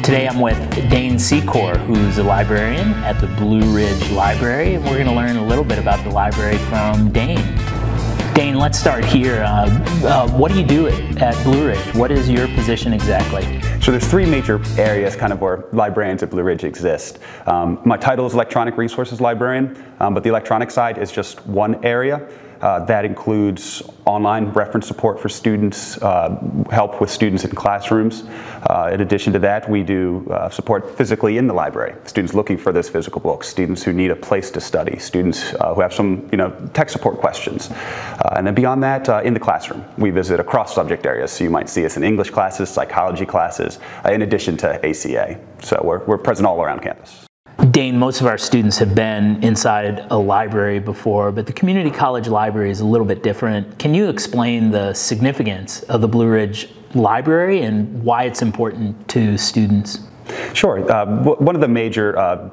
Today I'm with Dane Secor, who's a librarian at the Blue Ridge Library, and we're going to learn a little bit about the library from Dane. Dane, let's start here. What do you do at Blue Ridge? What is your position exactly? So there's three major areas kind of where librarians at Blue Ridge exist. My title is Electronic Resources Librarian, but the electronic side is just one area. That includes online reference support for students, help with students in classrooms. In addition to that, we do support physically in the library. Students looking for those physical books, students who need a place to study, students who have some tech support questions. And then beyond that, in the classroom, we visit across subject areas. So you might see us in English classes, psychology classes, in addition to ACA. So we're present all around campus. Dane, most of our students have been inside a library before, but the community college library is a little bit different. Can you explain the significance of the Blue Ridge Library and why it's important to students? Sure. One of the major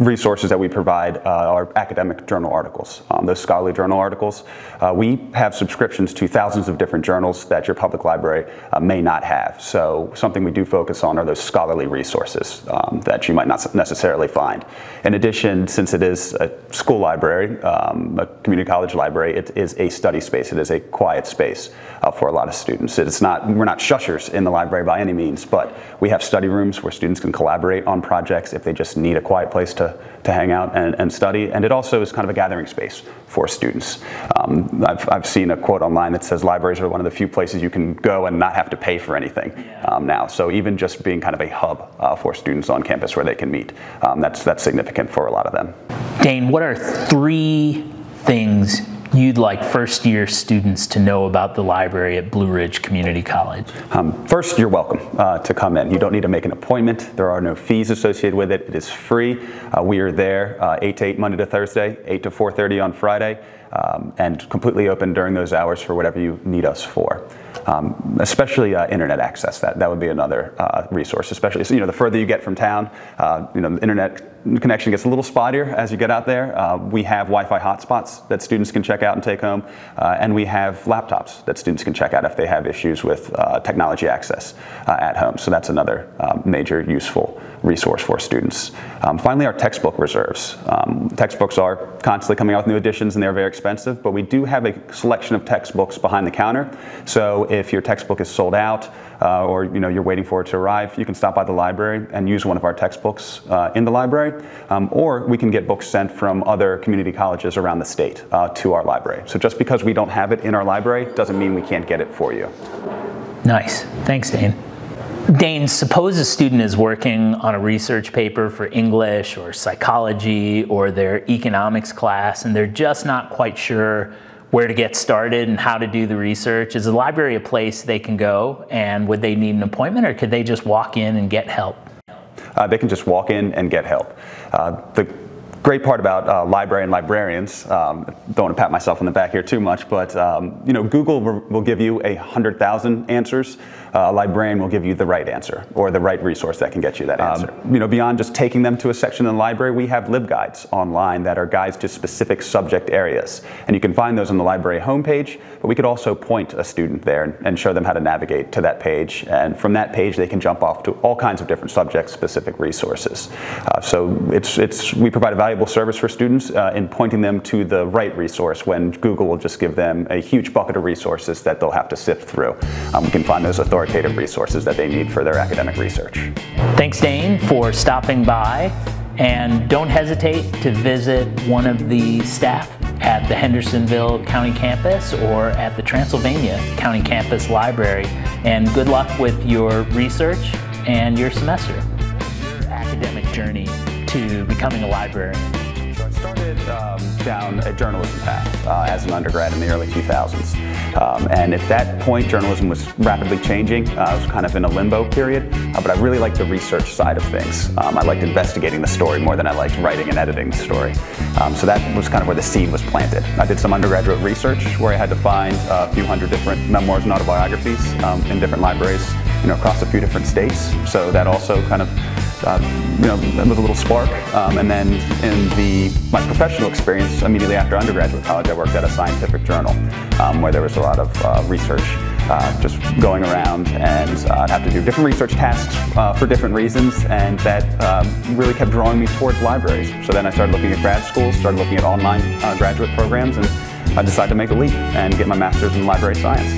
resources that we provide are academic journal articles, those scholarly journal articles. We have subscriptions to thousands of different journals that your public library may not have. So something we do focus on are those scholarly resources that you might not necessarily find. In addition, since it is a school library, a community college library, it is a study space. It is a quiet space for a lot of students. We're not shushers in the library by any means, but we have study rooms where students can collaborate on projects if they just need a quiet place to hang out and study, and it also is kind of a gathering space for students. I've seen a quote online that says libraries are one of the few places you can go and not have to pay for anything now. So even just being kind of a hub for students on campus where they can meet, that's significant for a lot of them. Dane, what are three things you'd like first-year students to know about the library at Blue Ridge Community College? First, you're welcome to come in. You don't need to make an appointment. There are no fees associated with it. It is free. We are there 8 to 8 Monday to Thursday, 8 to 4:30 on Friday, and completely open during those hours for whatever you need us for. Especially internet access. That would be another resource. Especially, the further you get from town, the internet connection gets a little spottier as you get out there. We have Wi-Fi hotspots that students can check out and take home, and we have laptops that students can check out if they have issues with technology access at home. So that's another major useful resource for students. Finally, our textbook reserves. Textbooks are constantly coming out with new editions, and they're very expensive, but we do have a selection of textbooks behind the counter. So if your textbook is sold out, or you're waiting for it to arrive, you can stop by the library and use one of our textbooks in the library, or we can get books sent from other community colleges around the state to our library. So just because we don't have it in our library doesn't mean we can't get it for you. Nice. Thanks, Dane. Dane, suppose a student is working on a research paper for English or psychology or their economics class, and they're just not quite sure where to get started and how to do the research. Is the library a place they can go, and would they need an appointment, or could they just walk in and get help? They can just walk in and get help. The great part about library and librarians, don't want to pat myself on the back here too much, but Google will give you 100,000 answers. A librarian will give you the right answer, or the right resource that can get you that answer. Beyond just taking them to a section in the library, we have LibGuides online that are guides to specific subject areas. And you can find those on the library homepage, but we could also point a student there and show them how to navigate to that page. And from that page, they can jump off to all kinds of different subject-specific resources. So we provide a valuable service for students in pointing them to the right resource when Google will just give them a huge bucket of resources that they'll have to sift through. We can find those authoritative resources that they need for their academic research. Thanks, Dane, for stopping by, and don't hesitate to visit one of the staff at the Hendersonville County Campus or at the Transylvania County Campus Library, and good luck with your research and your semester. Your academic journey to becoming a librarian. So I started down a journalism path as an undergrad in the early 2000s. And at that point, journalism was rapidly changing. I was kind of in a limbo period, but I really liked the research side of things. I liked investigating the story more than I liked writing and editing the story. So that was kind of where the seed was planted. I did some undergraduate research where I had to find a few hundred different memoirs and autobiographies in different libraries, across a few different states. So that also kind of it was a little spark. And then in my professional experience, immediately after undergraduate college, I worked at a scientific journal where there was a lot of research just going around, and I'd have to do different research tasks for different reasons, and that really kept drawing me towards libraries. So then I started looking at grad schools, started looking at online graduate programs, and I decided to make a leap and get my master's in library science.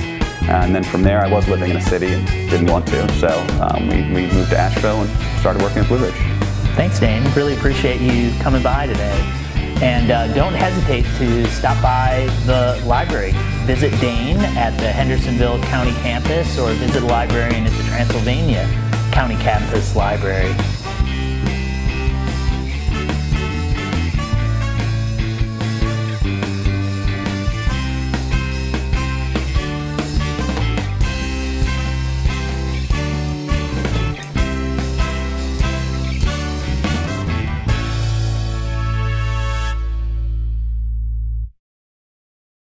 And then from there, I was living in a city and didn't want to, so we moved to Asheville and started working at Blue Ridge. Thanks, Dane. Really appreciate you coming by today. And don't hesitate to stop by the library. Visit Dane at the Hendersonville County campus, or visit a librarian at the Transylvania County Campus Library.